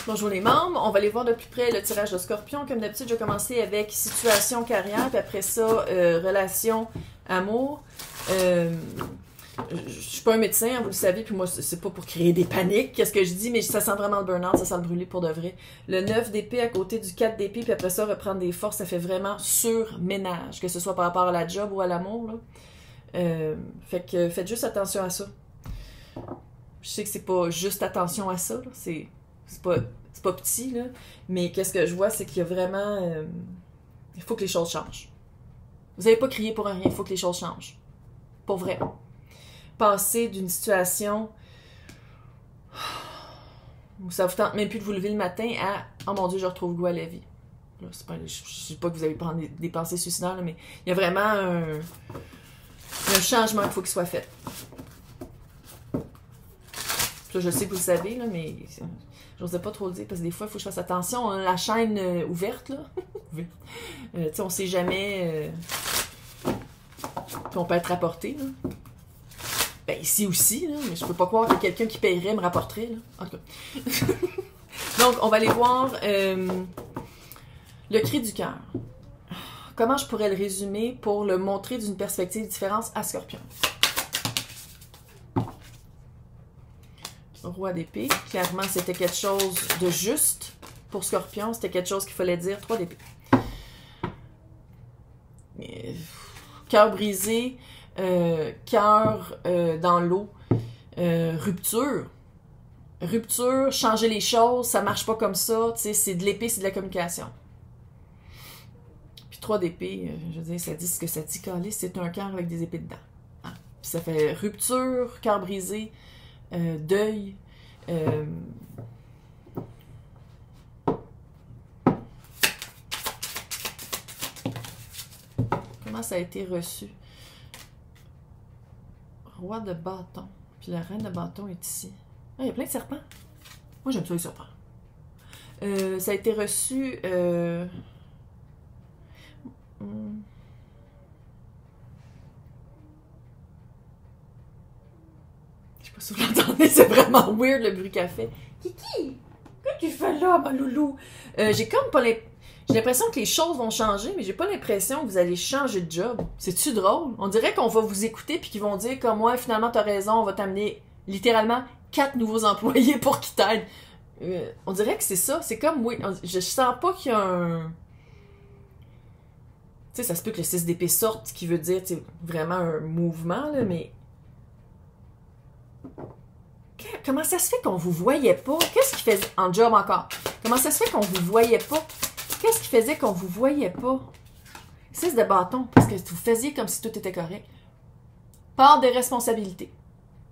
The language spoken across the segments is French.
Bonjour les membres, on va aller voir de plus près le tirage de Scorpion. Comme d'habitude, je vais commencer avec situation, carrière, puis après ça, relation, amour. Je suis pas un médecin, hein, vous le savez, puis moi, c'est pas pour créer des paniques, qu'est-ce que je dis, mais ça sent vraiment le burn-out, ça sent le brûler pour de vrai. Le 9 d'épée à côté du 4 d'épée, puis après ça, reprendre des forces, ça fait vraiment surménage, que ce soit par rapport à la job ou à l'amour, là. Fait que faites juste attention à ça. Je sais que c'est pas juste attention à ça, là. C'est pas petit, là. Mais qu'est-ce que je vois, c'est qu'il y a vraiment... il faut que les choses changent. Vous n'avez pas crié pour rien, il faut que les choses changent. Pour vrai. Passer d'une situation où ça vous tente même plus de vous lever le matin à « Oh mon Dieu, je retrouve goût à la vie ». Là, c'est pas, je sais pas que vous allez prendre des pensées suicidaires, là, mais il y a vraiment un changement qu'il faut qu'il soit fait. Ça, je sais que vous le savez, là, mais j'osais pas trop le dire, parce que des fois, il faut que je fasse attention. On a la chaîne ouverte, là. Tu sais, on sait jamais qu'on peut être rapporté, là. Ben, ici aussi, là, mais je peux pas croire que quelqu'un qui paierait me rapporterait, là. En tout cas. Donc, on va aller voir le cri du cœur. Comment je pourrais le résumer pour le montrer d'une perspective différente à Scorpion? Roi d'épée. Clairement, c'était quelque chose de juste pour Scorpion. C'était quelque chose qu'il fallait dire. 3 d'épée. Cœur brisé. Cœur dans l'eau. Rupture. Rupture, changer les choses, ça marche pas comme ça. Tu sais, c'est de l'épée, c'est de la communication. Puis 3 d'épée, je veux dire, ça dit ce que ça dit, Calice, c'est un cœur avec des épées dedans. Hein? Puis ça fait rupture, cœur brisé, deuil. Comment ça a été reçu? Roi de bâton. Puis la reine de bâton est ici. Ah, il y a plein de serpents. Moi, j'aime ça, les serpents. Ça a été reçu... Je sais pas si vous l'entendez, c'est vraiment weird le bruit qu'elle fait. Kiki! Qu'est-ce que tu fais là, ma loulou? J'ai comme pas J'ai l'impression que les choses vont changer, mais j'ai pas l'impression que vous allez changer de job. C'est-tu drôle? On dirait qu'on va vous écouter puis qu'ils vont dire comme moi, finalement, t'as raison, on va t'amener littéralement 4 nouveaux employés pour qu'ils t'aident. On dirait que c'est ça. C'est comme, oui, je sens pas qu'il y a un... Tu sais, ça se peut que le 6 d'épée sorte, ce qui veut dire, tu sais, vraiment un mouvement, là, mais... Comment ça se fait qu'on vous voyait pas? Qu'est-ce qui faisait... En job encore. Comment ça se fait qu'on vous voyait pas? Qu'est-ce qui faisait qu'on vous voyait pas? 6 de bâton, parce que vous faisiez comme si tout était correct. Part des responsabilités.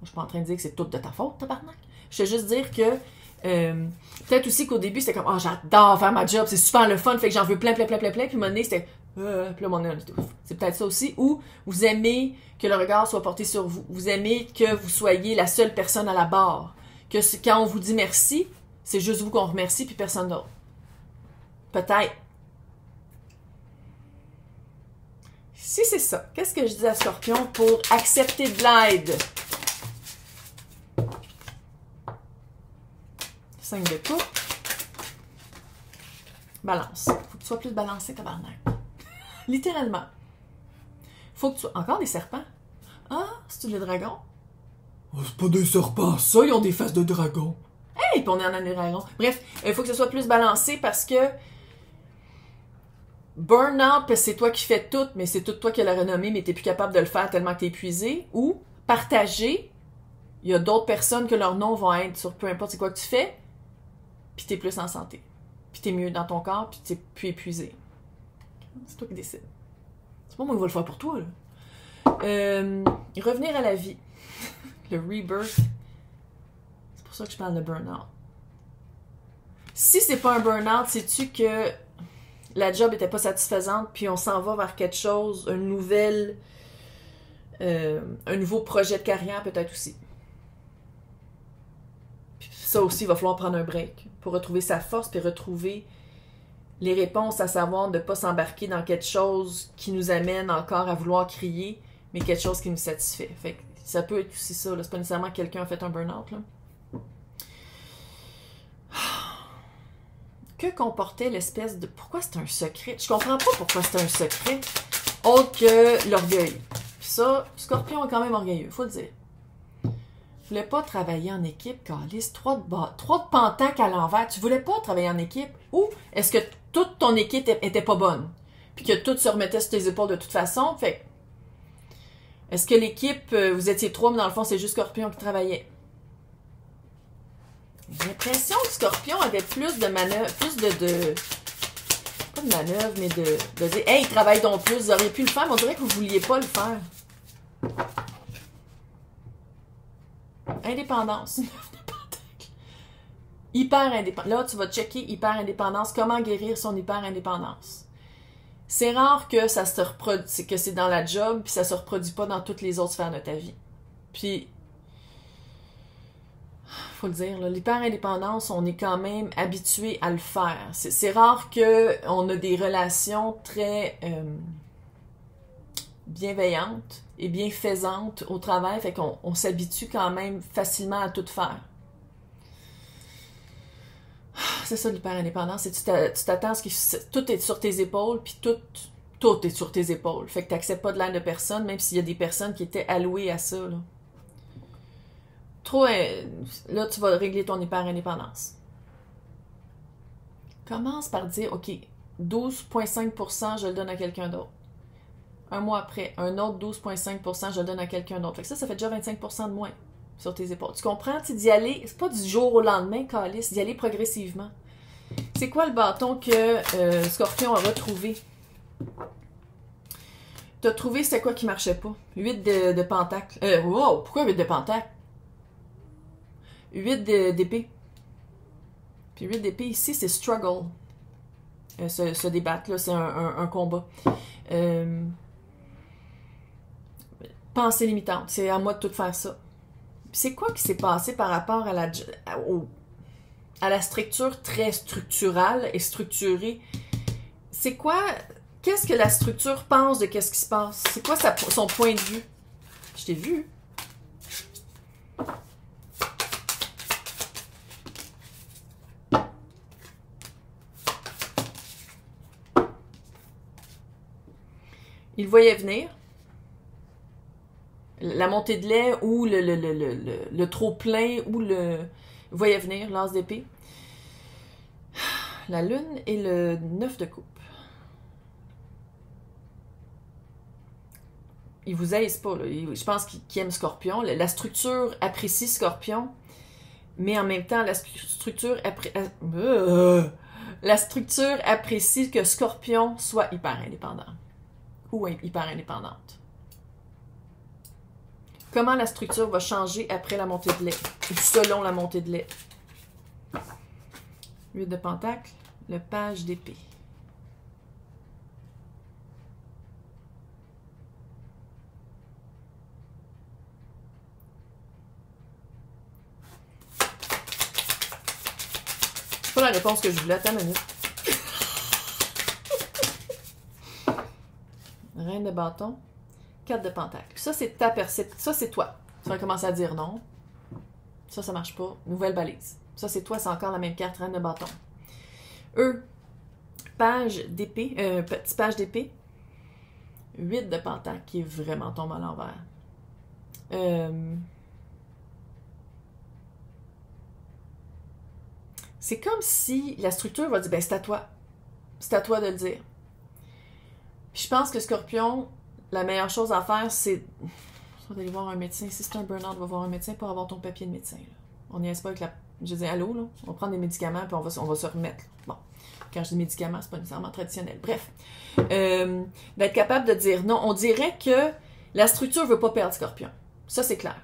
Je suis pas en train de dire que c'est tout de ta faute, tabarnak. Je veux juste dire que peut-être aussi qu'au début, c'était comme « Oh, j'adore faire ma job, c'est super le fun, fait que j'en veux plein, plein, plein, plein, plein. » Puis à un moment donné, c'était « Puis là, mon nez, c'est peut-être ça aussi. » Ou vous aimez que le regard soit porté sur vous. Vous aimez que vous soyez la seule personne à la barre. Que quand on vous dit merci, c'est juste vous qu'on remercie, puis personne d'autre. Peut-être. Si c'est ça, qu'est-ce que je dis à Scorpion pour accepter de l'aide? 5 de coupe. Balance. Faut que tu sois plus balancé, tabarnak. Littéralement. Faut que tu sois... Encore des serpents? Ah, c'est-tu le dragon? Oh, c'est pas des serpents, ça, ils ont des faces de dragon. Hey, puis on est en année dragon. Bref, il faut que ce soit plus balancé parce que burn-out, parce que c'est toi qui fais tout, mais c'est tout toi qui as la renommée, mais t'es plus capable de le faire tellement que t'es épuisé. Ou partager, il y a d'autres personnes que leur nom vont être sur peu importe c'est quoi que tu fais, puis t'es plus en santé. Puis t'es mieux dans ton corps, puis t'es plus épuisé. C'est toi qui décides. C'est pas moi qui va le faire pour toi, là. Revenir à la vie. Le rebirth. C'est pour ça que je parle de burn-out. Si c'est pas un burn-out, sais-tu que la job était pas satisfaisante, puis on s'en va vers quelque chose, un nouveau projet de carrière peut-être aussi. Puis ça aussi, il va falloir prendre un break pour retrouver sa force, puis retrouver les réponses, à savoir de ne pas s'embarquer dans quelque chose qui nous amène encore à vouloir crier, mais quelque chose qui nous satisfait. Fait que ça peut être aussi ça, là. C'est pas nécessairement que quelqu'un a fait un burn-out, là. Que comportait l'espèce de... Pourquoi c'est un secret? Je comprends pas pourquoi c'est un secret, autre que l'orgueil. Puis ça, Scorpion est quand même orgueilleux, faut le dire. Tu voulais pas travailler en équipe, Calice, trois de Pentacle à l'envers. Tu voulais pas travailler en équipe? Ou est-ce que toute ton équipe était pas bonne? Puis que tout se remettait sur tes épaules de toute façon? Fait est-ce que l'équipe, vous étiez trois, mais dans le fond, c'est juste Scorpion qui travaillait? J'ai l'impression que Scorpion avait plus de manœuvres, plus de pas de manœuvres, mais de dire « Hey, travaille donc plus, vous auriez pu le faire, mais on dirait que vous vouliez pas le faire. » Indépendance. Hyper indépendance. Là, tu vas checker hyper indépendance. Comment guérir son hyper indépendance. C'est rare que ça se reproduise, que c'est dans la job, puis ça se reproduit pas dans toutes les autres sphères de ta vie. Puis, faut le dire, l'hyper-indépendance, on est quand même habitué à le faire. C'est rare qu'on a des relations très bienveillantes et bienfaisantes au travail, fait qu'on s'habitue quand même facilement à tout faire. C'est ça l'hyper-indépendance, c'est tu t'attends à ce que tout est sur tes épaules, puis tout est sur tes épaules. Fait que tu n'acceptes pas de l'aide de personne, même s'il y a des personnes qui étaient allouées à ça, là. Là, tu vas régler ton hyper-indépendance. Commence par dire, OK, 12,5%, je le donne à quelqu'un d'autre. Un mois après, un autre 12,5%, je le donne à quelqu'un d'autre. Fait que ça fait déjà 25% de moins sur tes épaules. Tu comprends? D'y aller, c'est pas du jour au lendemain, Calice, d'y aller progressivement. C'est quoi le bâton que Scorpion a retrouvé? T'as trouvé c'était quoi qui marchait pas? 8 de pentacle. Wow! Pourquoi 8 de pentacle? 8 d'épée. Puis 8 d'épée ici, c'est struggle. Se débattre, là, c'est un combat. Pensée limitante. C'est à moi de tout faire ça. C'est quoi qui s'est passé par rapport à la structure très structurale et structurée? C'est quoi... Qu'est-ce que la structure pense de qu'est-ce qui se passe? C'est quoi son point de vue? Je t'ai vu. Il voyait venir la montée de lait ou le trop-plein ou le... Il voyait venir, l'as d'épée. La lune et le 9 de coupe. Il vous aise pas, là. Je pense qu'il aime Scorpion. La structure apprécie Scorpion, mais en même temps, la structure apprécie que Scorpion soit hyper indépendant. Ou hyper indépendante. Comment la structure va changer après la montée de lait, ou selon la montée de lait. 8 de pentacle, le page d'épée. C'est pas la réponse que je voulais. Attends une minute. Reine de bâton. 4 de pentacle. Ça, c'est ta perception. Ça, c'est toi. Tu vas commencer à dire non. Ça marche pas. Nouvelle balise. Ça, c'est toi, c'est encore la même carte, reine de bâton. Page d'épée. Petit page d'épée. 8 de pentacle qui est vraiment tombé à l'envers. C'est comme si la structure va dire, ben c'est à toi. C'est à toi de le dire. Puis je pense que Scorpion, la meilleure chose à faire, c'est d'aller voir un médecin. Si c'est un burn-out, va voir un médecin pour avoir ton papier de médecin. Là. On n'y est pas avec la... Je dis, allô, là, on va prendre des médicaments, puis on va se remettre. Bon, quand je dis médicaments, c'est pas nécessairement traditionnel. Bref, d'être capable de dire non. On dirait que la structure ne veut pas perdre Scorpion. Ça, c'est clair.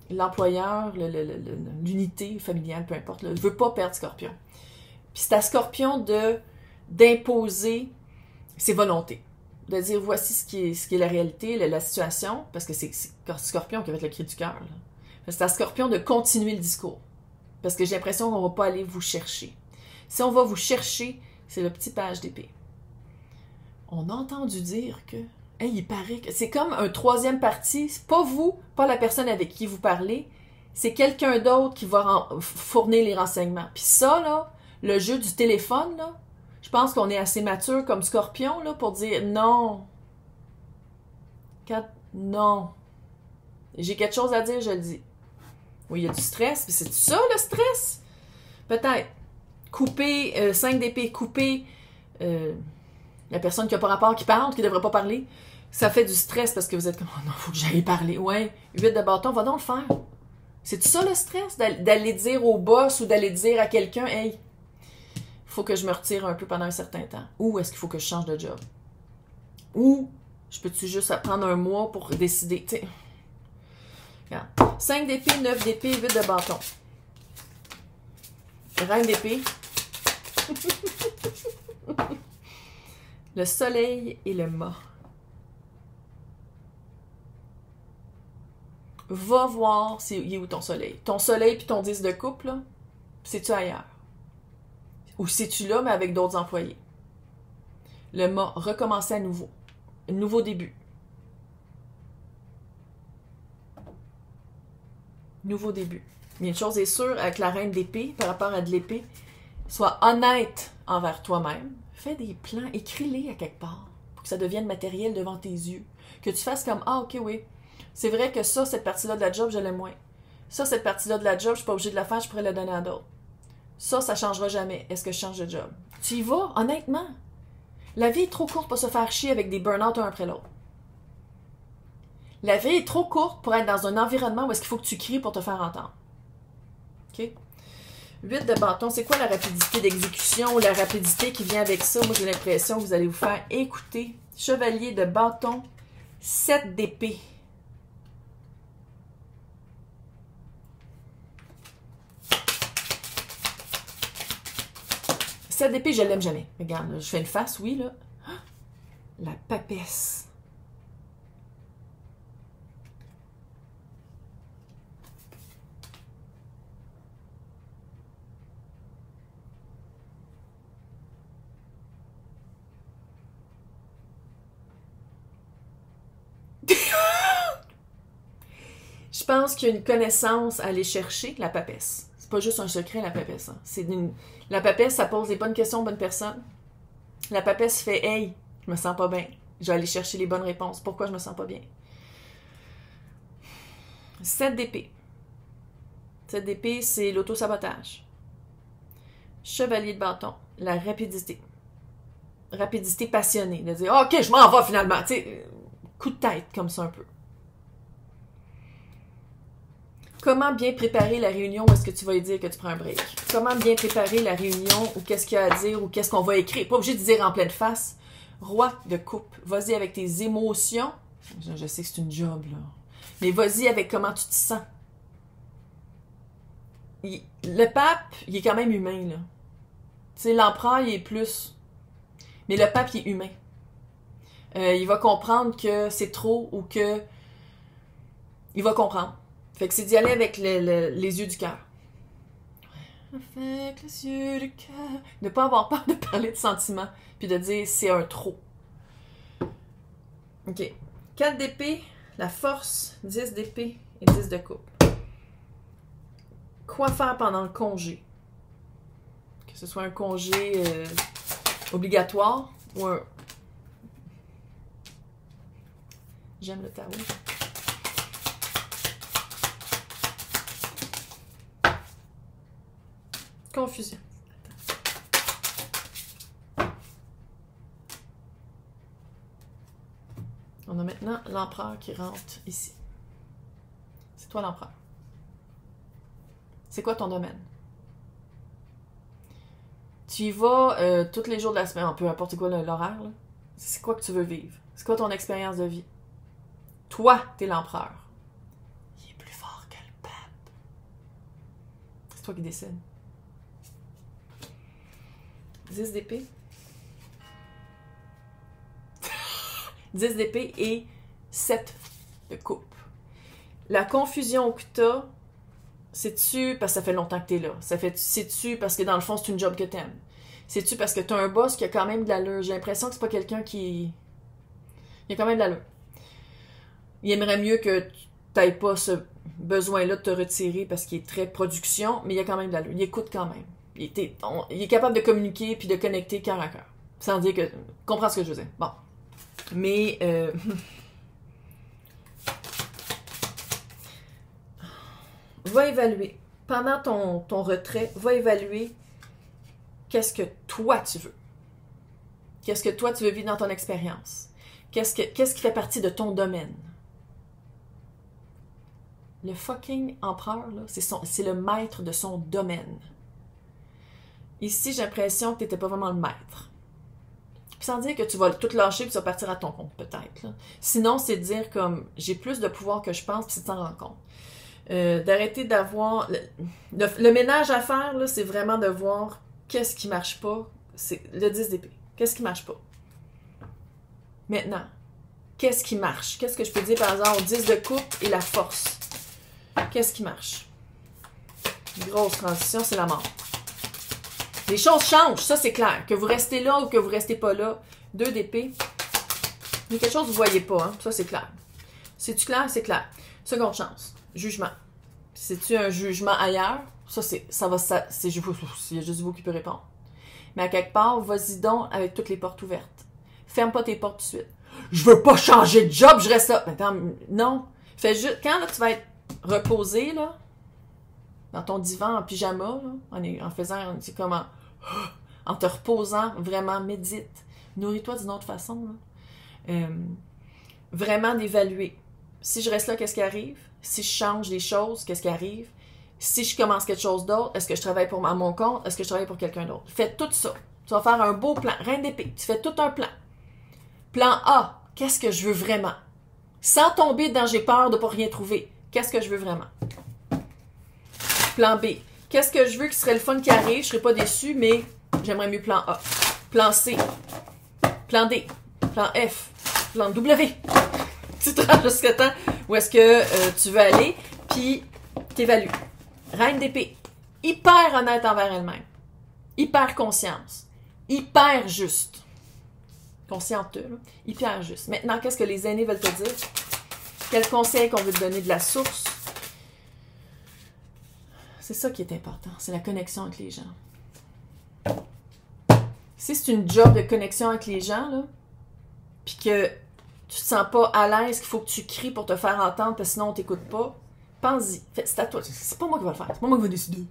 L'employeur, l'unité familiale, peu importe, ne veut pas perdre Scorpion. Puis c'est à Scorpion d'imposer ses volontés. De dire, voici ce qui est la réalité, la situation, parce que c'est Scorpion qui va être le cri du cœur. C'est à Scorpion de continuer le discours. Parce que j'ai l'impression qu'on ne va pas aller vous chercher. Si on va vous chercher, c'est le petit page d'épée. On a entendu dire que, hey, il paraît que c'est comme un troisième parti, c'est pas vous, pas la personne avec qui vous parlez, c'est quelqu'un d'autre qui va fournir les renseignements. Puis ça, là, le jeu du téléphone, là, je pense qu'on est assez mature comme Scorpion, là, pour dire non. Non. J'ai quelque chose à dire, je le dis. Oui, il y a du stress, mais c'est ça, le stress? Peut-être. Couper, 5 d'épée, couper la personne qui n'a pas rapport, qui parle, qui ne devrait pas parler. Ça fait du stress parce que vous êtes comme, oh non, faut que j'aille parler. Ouais, 8 de bâton, va donc le faire. C'est ça le stress? D'aller dire au boss ou d'aller dire à quelqu'un, hey, faut que je me retire un peu pendant un certain temps. Ou est-ce qu'il faut que je change de job? Ou je peux-tu juste prendre un mois pour décider? T'sais. Regarde. 5 d'épée, 9 d'épée, 8 de bâton. Reine d'épée. Le soleil et le mât. Va voir il est où ton soleil. Ton soleil puis ton 10 de coupe, là, c'est-tu ailleurs? Ou c'est-tu là, mais avec d'autres employés? Le mât, recommencer à nouveau. Un nouveau début. Nouveau début. Mais une chose est sûre, avec la reine d'épée, par rapport à de l'épée, sois honnête envers toi-même. Fais des plans, écris-les à quelque part, pour que ça devienne matériel devant tes yeux. Que tu fasses comme, ah, ok, oui, c'est vrai que ça, cette partie-là de la job, je l'aime moins. Ça, cette partie-là de la job, je suis pas obligée de la faire, je pourrais la donner à d'autres. Ça changera jamais. Est-ce que je change de job? Tu y vas, honnêtement. La vie est trop courte pour se faire chier avec des burn-out un après l'autre. La vie est trop courte pour être dans un environnement où est-ce qu'il faut que tu cries pour te faire entendre. OK? 8 de bâton, c'est quoi la rapidité d'exécution ou la rapidité qui vient avec ça? Moi, j'ai l'impression que vous allez vous faire écouter. Chevalier de bâton, 7 d'épée. Cette épée, je l'aime jamais. Regarde, là, je fais une face, oui, là. La papesse. Je pense qu'il y a une connaissance à aller chercher, la papesse. C'est pas juste un secret, la papesse. Hein. La papesse, ça pose les bonnes questions aux bonnes personnes. La papesse fait « Hey, je me sens pas bien. Je vais aller chercher les bonnes réponses. Pourquoi je me sens pas bien? » 7 d'épée. 7 d'épée, c'est l'auto-sabotage. Chevalier de bâton, la rapidité. Rapidité passionnée. De dire « Ok, je m'en vais finalement. » Tu sais, coup de tête, comme ça un peu. Comment bien préparer la réunion où est-ce que tu vas lui dire que tu prends un break? Comment bien préparer la réunion ou qu'est-ce qu'il y a à dire ou qu'est-ce qu'on va écrire? Pas obligé de dire en pleine face. Roi de coupe. Vas-y avec tes émotions. Je sais que c'est une job, là. Mais vas-y avec comment tu te sens. Le pape, il est quand même humain, là. Tu sais, l'empereur, il est plus... Mais le pape, il est humain. Il va comprendre que c'est trop ou que... Il va comprendre. Fait que c'est d'y aller avec les yeux du cœur. Avec les yeux du cœur. Ne pas avoir peur de parler de sentiments. Puis de dire c'est un trop. OK. 4 d'épée, la force, 10 d'épée et 10 de coupe. Quoi faire pendant le congé? Que ce soit un congé obligatoire ou un... J'aime le tarot. Confusion. On a maintenant l'empereur qui rentre ici. C'est toi l'empereur. C'est quoi ton domaine? Tu y vas tous les jours de la semaine, peu importe quoi l'horaire. C'est quoi que tu veux vivre? C'est quoi ton expérience de vie? Toi, t'es l'empereur. Il est plus fort que le pape. C'est toi qui décides. 10 d'épée. 10 d'épée et 7 de coupe. La confusion que t'as, c'est-tu parce que ça fait longtemps que t'es là? C'est-tu parce que dans le fond, c'est une job que t'aimes? C'est-tu parce que t'as un boss qui a quand même de l'allure? J'ai l'impression que c'est pas quelqu'un qui... Il a quand même de l'allure. Il aimerait mieux que tu n'aies pas ce besoin-là de te retirer parce qu'il est très production, mais il a quand même de l'allure. Il écoute quand même. il est capable de communiquer puis de connecter cœur à cœur. Sans dire que... Comprends ce que je veux dire. Bon. Mais... va évaluer. Pendant ton retrait, va évaluer qu'est-ce que toi tu veux. Qu'est-ce que toi tu veux vivre dans ton expérience. Qu'est-ce qui fait partie de ton domaine. Le fucking empereur, là, c'est le maître de son domaine. Ici, j'ai l'impression que tu n'étais pas vraiment le maître. Puis sans dire que tu vas tout lâcher et tu vas partir à ton compte, peut-être. Là. Sinon, c'est de dire comme, j'ai plus de pouvoir que je pense, puis c'est de s'en rendre compte. D'arrêter d'avoir... Le ménage à faire, là, c'est vraiment de voir qu'est-ce qui marche pas. C'est le 10 d'épée. Qu'est-ce qui marche pas? Maintenant, qu'est-ce qui marche? Qu'est-ce que je peux dire par hasard au 10 de coupe et la force? Qu'est-ce qui marche? Grosse transition, c'est la mort. Les choses changent, ça c'est clair. Que vous restez là ou que vous restez pas là. 2 d'épée. Il y a quelque chose que vous voyez pas, hein? Ça c'est clair. C'est-tu clair? C'est clair. Seconde chance. Jugement. C'est-tu un jugement ailleurs? Il y a juste vous qui peut répondre. Mais à quelque part, vas-y donc avec toutes les portes ouvertes. Ferme pas tes portes tout de suite. Je veux pas changer de job, je reste là. Attends, non. Fais juste, quand là, tu vas être reposé, là, dans ton divan en pyjama, là, en faisant, c'est comme en te reposant, vraiment, médite. Nourris-toi d'une autre façon, là. Vraiment d'évaluer. Si je reste là, qu'est-ce qui arrive? Si je change les choses, qu'est-ce qui arrive? Si je commence quelque chose d'autre, est-ce que je travaille à mon compte? Est-ce que je travaille pour quelqu'un d'autre? Fais tout ça. Tu vas faire un beau plan. Reine d'épée. Tu fais tout un plan. Plan A. Qu'est-ce que je veux vraiment? Sans tomber dans j'ai peur de ne pas rien trouver. Qu'est-ce que je veux vraiment? Plan B. Qu'est-ce que je veux qui serait le fun qui arrive? Je ne serais pas déçue, mais j'aimerais mieux plan A. Plan C. Plan D. Plan F. Plan W. Tu te rends jusqu'à temps où est-ce que tu veux aller, puis t'évalues. Reine d'épée, hyper honnête envers elle-même, hyper conscience, hyper juste. Consciente, là. Hyper juste. Maintenant, qu'est-ce que les aînés veulent te dire? Quel conseil qu'on veut te donner de la source? C'est ça qui est important, c'est la connexion avec les gens. Si c'est une job de connexion avec les gens, là, puis que tu te sens pas à l'aise, qu'il faut que tu cries pour te faire entendre, parce que sinon on t'écoute pas, pense-y. C'est à toi. C'est pas moi qui vais le faire. C'est pas moi qui vais décider.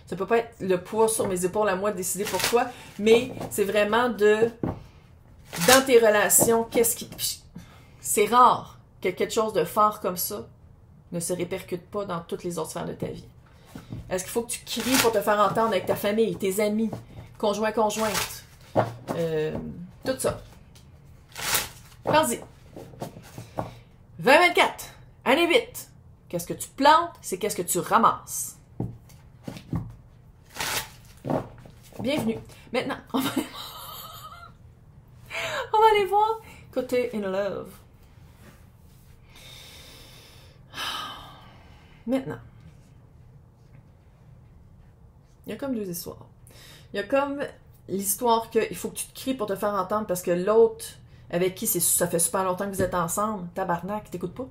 Ça peut pas être le poids sur mes épaules à moi de décider pour toi, mais c'est vraiment dans tes relations, c'est rare que quelque chose de fort comme ça ne se répercute pas dans toutes les autres sphères de ta vie. Est-ce qu'il faut que tu cries pour te faire entendre avec ta famille, tes amis, conjoints, conjointes, tout ça. Pense-y. 2024, année 8. Qu'est-ce que tu plantes, c'est qu'est-ce que tu ramasses. Bienvenue. Maintenant, on va aller voir côté in love. Maintenant, il y a comme 2 histoires. Il y a comme l'histoire qu'il faut que tu te cries pour te faire entendre parce que l'autre avec qui ça fait super longtemps que vous êtes ensemble, tabarnak, t'écoutes pas.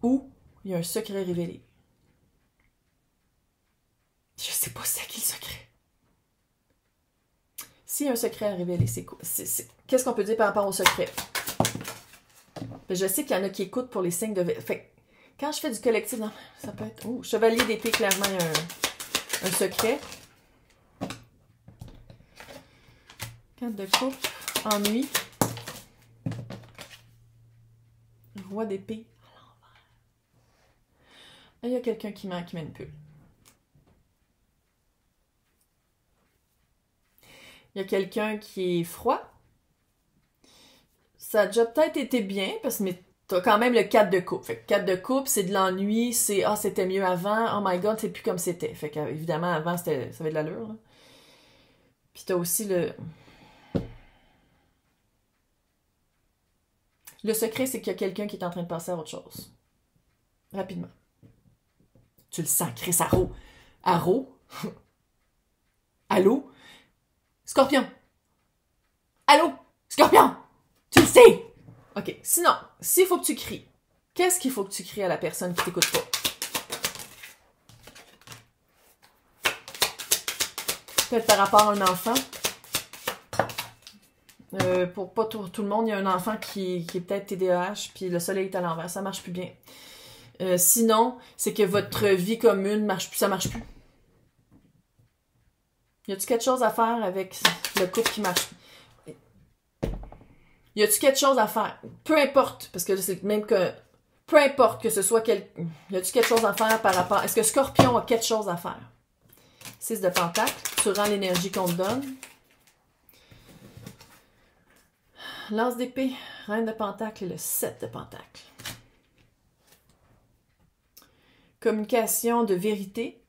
Ou il y a un secret révélé. Je sais pas c'est qui le secret. S'il y a un secret à révéler, c'est quoi? Qu'est-ce qu'on peut dire par rapport au secret? Je sais qu'il y en a qui écoutent pour les signes de... Fait quand je fais du collectif, non, ça peut être... Oh, chevalier d'épée, clairement, il y a un secret. 4 de coupe, ennui. Roi d'épée. Il y a quelqu'un qui manipule. Il y a quelqu'un qui est froid. Ça a déjà peut-être été bien, parce que t'as quand même le 4 de coupe. Fait que 4 de coupe, c'est de l'ennui, c'est « Ah, c'était mieux avant, oh my god, c'est plus comme c'était. » Fait qu'évidemment, avant, ça avait de l'allure. Là. Puis t'as aussi Le secret, c'est qu'il y a quelqu'un qui est en train de passer à autre chose. Rapidement. Tu le sens, Chris Arrow. Arrow? Allô? Scorpion! Allô? Scorpion! Tu le sais! OK. Sinon, s'il faut que tu cries, qu'est-ce qu'il faut que tu cries à la personne qui t'écoute pas? Peut-être par rapport à un enfant. Pour pas tout le monde, il y a un enfant qui est peut-être TDAH, puis le soleil est à l'envers, ça marche plus bien. Sinon, c'est que votre vie commune marche plus, ça marche plus. Y a-tu quelque chose à faire avec le couple qui marche? Y a-tu quelque chose à faire? Peu importe, parce que c'est même que... Peu importe que ce soit quel... Y a-tu quelque chose à faire par rapport... Est-ce que Scorpion a quelque chose à faire? 6 de Pentacle, tu rends l'énergie qu'on te donne. Lance d'épée, Reine de Pentacle et le 7 de Pentacle. Communication de vérité.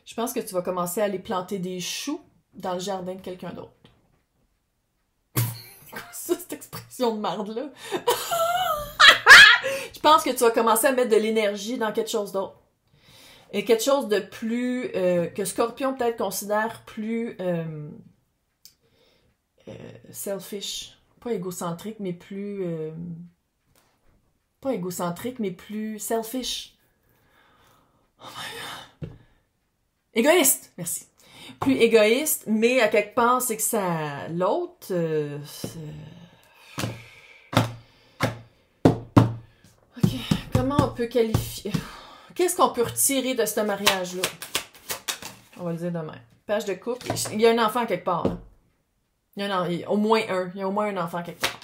Je pense que tu vas commencer à aller planter des choux dans le jardin de quelqu'un d'autre. C'est quoi ça, cette expression de marde-là? Je pense que tu vas commencer à mettre de l'énergie dans quelque chose d'autre. Et quelque chose de plus... que Scorpion peut-être considère plus... selfish. Pas égocentrique, mais plus... pas égocentrique, mais plus selfish. Oh my God. Égoïste! Merci. Plus égoïste, mais à quelque part, c'est que ça... L'autre... OK. Comment on peut qualifier... Qu'est-ce qu'on peut retirer de ce mariage-là? On va le dire demain. Page de couple. Il y a un enfant quelque part. Hein? Il y a au moins un. Il y a au moins un enfant quelque part.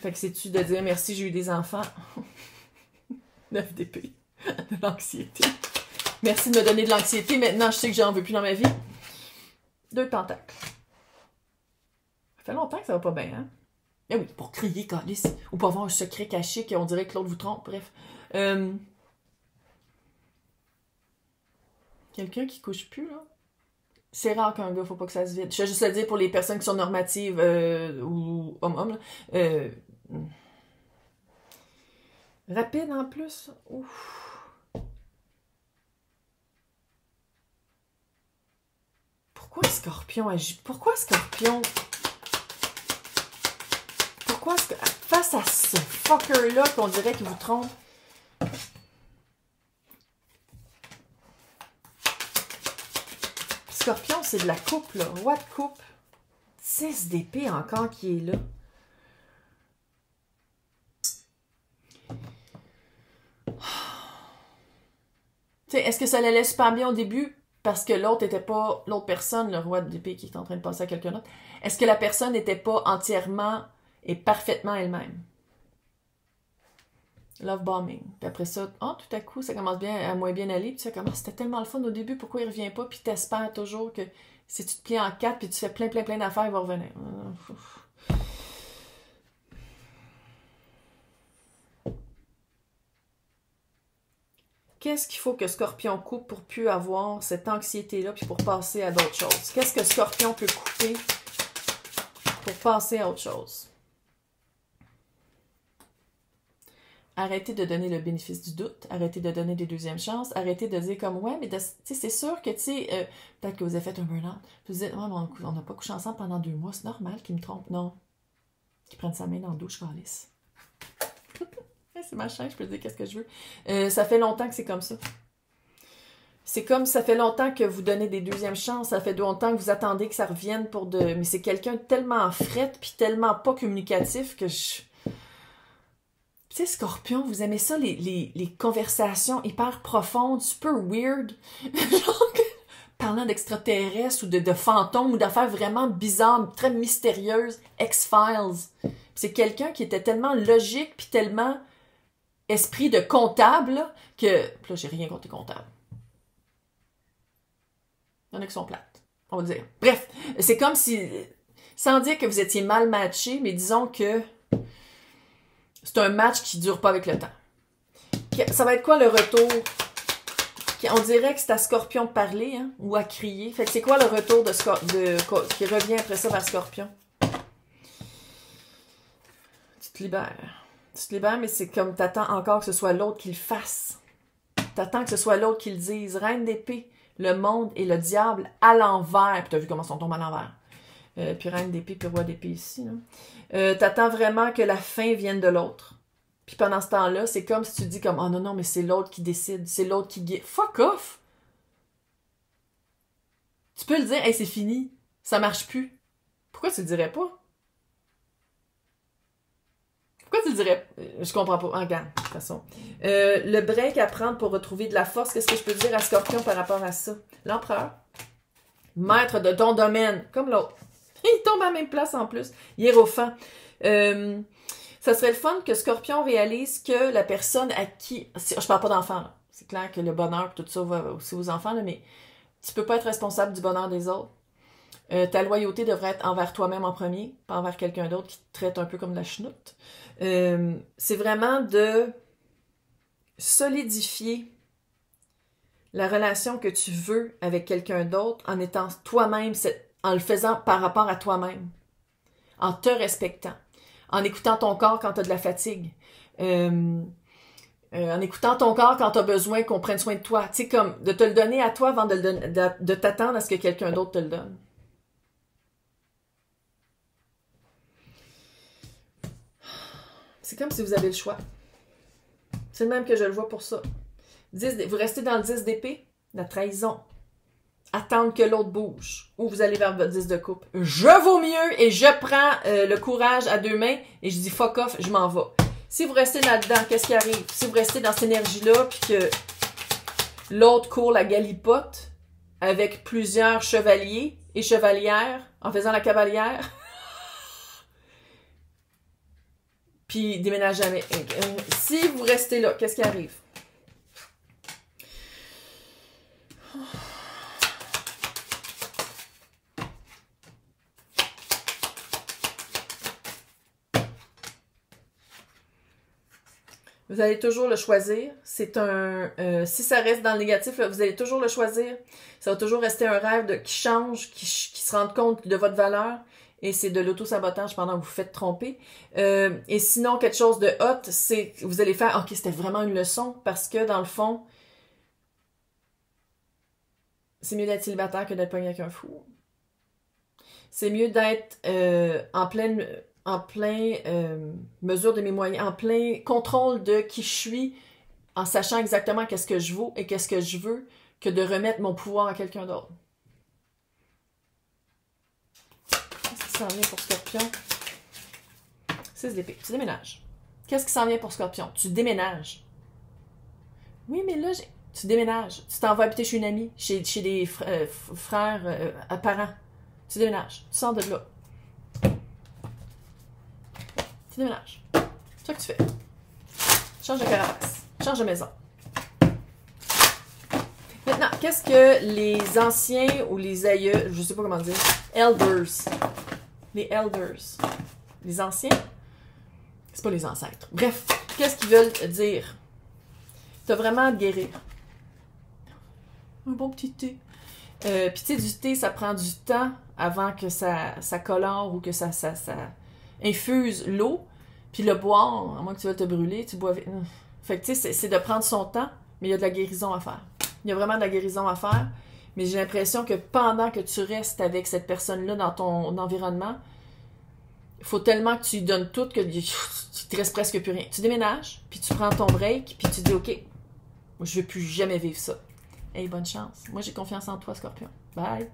Fait que c'est-tu de dire merci, j'ai eu des enfants? 9 d'épée. De l'anxiété. Merci de me donner de l'anxiété. Maintenant, je sais que j'en veux plus dans ma vie. 2 de Pentacles. Ça fait longtemps que ça va pas bien, hein? Eh oui, pour crier, calice. Ou pour avoir un secret caché qu'on dirait que l'autre vous trompe. Bref. Quelqu'un qui couche plus, là. C'est rare qu'un gars, faut pas que ça se vide. Je vais juste le dire pour les personnes qui sont normatives ou homme-homme. Rapide en plus. Ouf. Pourquoi Scorpion agit? Pourquoi Scorpion... face à ce fucker-là qu'on dirait qu'il vous trompe? Scorpion, c'est de la coupe, là. Roi de coupe. 6 d'épée encore qui est là. Est-ce que ça allait super bien au début? Parce que l'autre n'était pas... L'autre personne, le roi d'épée qui est en train de passer à quelqu'un d'autre. Est-ce que la personne n'était pas entièrement et parfaitement elle-même? Love bombing. Puis après ça, tout à coup, ça commence bien à moins bien aller. Puis ça commence, c'était tellement le fun au début, pourquoi il revient pas? Puis t'espères toujours que si tu te plies en 4 puis tu fais plein d'affaires, il va revenir. Qu'est-ce qu'il faut que Scorpion coupe pour plus avoir cette anxiété-là puis pour passer à d'autres choses? Qu'est-ce que Scorpion peut couper pour passer à autre chose? Arrêtez de donner le bénéfice du doute, arrêtez de donner des deuxièmes chances, arrêtez de dire comme, ouais, mais c'est sûr que, peut-être que vous avez fait un burn-out, vous dites, ouais, mais on n'a pas couché ensemble pendant 2 mois, c'est normal qu'il me trompe. Non. Qu'il prenne sa main dans le douche, calice. C'est ma chaîne, je peux dire qu'est-ce que je veux. Ça fait longtemps que c'est comme ça. C'est comme ça fait longtemps que vous donnez des deuxièmes chances, ça fait longtemps que vous attendez que ça revienne pour de... Mais c'est quelqu'un de tellement frette puis tellement pas communicatif que je... Tu sais, Scorpion, vous aimez ça, les conversations hyper profondes, super weird, genre parlant d'extraterrestres ou de fantômes ou d'affaires vraiment bizarres, très mystérieuses, X-Files. C'est quelqu'un qui était tellement logique puis tellement esprit de comptable là, que... Là, j'ai rien contre les comptables. Il y en a qui sont plates, on va dire. Bref, c'est comme si... Sans dire que vous étiez mal matché, mais disons que... C'est un match qui dure pas avec le temps. Ça va être quoi le retour? On dirait que c'est à Scorpion de parler, hein, ou à crier. Fait que c'est quoi le retour qui revient après ça vers Scorpion? Tu te libères. Tu te libères, mais c'est comme t'attends encore que ce soit l'autre qui le fasse. T'attends que ce soit l'autre qui le dise. Reine d'épée, le monde et le diable à l'envers. Puis t'as vu comment ils sont tombés à l'envers. Puis reine d'épée, puis roi d'épée ici. T'attends vraiment que la fin vienne de l'autre. Puis pendant ce temps-là, c'est comme si tu dis comme « Oh non, non, mais c'est l'autre qui décide, c'est l'autre qui guide. » Fuck off! Tu peux le dire « Hey, c'est fini, ça marche plus. » Pourquoi tu le dirais pas? Pourquoi tu le dirais? Je comprends pas. Regarde, de toute façon. Le break à prendre pour retrouver de la force, qu'est-ce que je peux dire à Scorpion par rapport à ça? L'empereur. Maître de ton domaine, comme l'autre. Il tombe à la même place en plus. Hiérophant. Ça serait le fun que Scorpion réalise que la personne à qui... Je parle pas d'enfants, là. C'est clair que le bonheur tout ça va aussi aux enfants, là, mais tu peux pas être responsable du bonheur des autres. Ta loyauté devrait être envers toi-même en premier, pas envers quelqu'un d'autre qui te traite un peu comme de la chenoute. C'est vraiment de solidifier la relation que tu veux avec quelqu'un d'autre en étant toi-même, en le faisant par rapport à toi-même, en te respectant, en écoutant ton corps quand tu as de la fatigue, en écoutant ton corps quand tu as besoin qu'on prenne soin de toi. Tu sais, comme de te le donner à toi avant de t'attendre à ce que quelqu'un d'autre te le donne. C'est comme si vous avez le choix. C'est le même que je le vois pour ça. Vous restez dans le 10 d'épée, la trahison. Attendre que l'autre bouge. Ou vous allez vers votre 10 de coupe. Je vaux mieux et je prends le courage à deux mains et je dis fuck off, je m'en vais. Si vous restez là-dedans, qu'est-ce qui arrive? Si vous restez dans cette énergie-là puis que l'autre court la galipote avec plusieurs chevaliers et chevalières en faisant la cavalière... Puis déménage jamais. Si vous restez là, qu'est-ce qui arrive? Vous allez toujours le choisir. C'est un... si ça reste dans le négatif, là, vous allez toujours le choisir. Ça va toujours rester un rêve qui change, qui se rende compte de votre valeur. Et c'est de l'auto-sabotage pendant que vous vous faites tromper. Et sinon, quelque chose de hot, c'est vous allez faire « Ok, c'était vraiment une leçon » parce que, dans le fond, c'est mieux d'être célibataire que d'être pogné avec un fou. C'est mieux d'être en pleine mesure de mes moyens, en plein contrôle de qui je suis, en sachant exactement qu'est-ce que je vaux et qu'est-ce que je veux, que de remettre mon pouvoir à quelqu'un d'autre. Qu'est-ce qui s'en vient pour Scorpion? 6 d'épée. Tu déménages. Qu'est-ce qui s'en vient pour Scorpion? Tu déménages. Oui, mais là, tu déménages. Tu t'en vas habiter chez une amie, chez des frères parents. Tu déménages. Tu sors de là. Tu déménages. C'est ça que tu fais. Change de carapace. Change de maison. Maintenant, qu'est-ce que les anciens ou les aïeux, je sais pas comment dire, elders. Les elders. Les anciens? C'est pas les ancêtres. Bref, qu'est-ce qu'ils veulent dire? T'as vraiment à te guérir. Un bon petit thé. Puis tu sais, du thé, ça prend du temps avant que ça colore ou que ça infuse l'eau. Puis le boire, à moins que tu veuilles te brûler, tu bois... Fait que tu sais, c'est de prendre son temps, mais il y a de la guérison à faire. Il y a vraiment de la guérison à faire. Mais j'ai l'impression que pendant que tu restes avec cette personne-là dans ton environnement, il faut tellement que tu lui donnes tout que tu te restes presque plus rien. Tu déménages, puis tu prends ton break, puis tu dis « Ok, moi, je ne veux plus jamais vivre ça. » Hey, bonne chance. Moi, j'ai confiance en toi, Scorpion. Bye!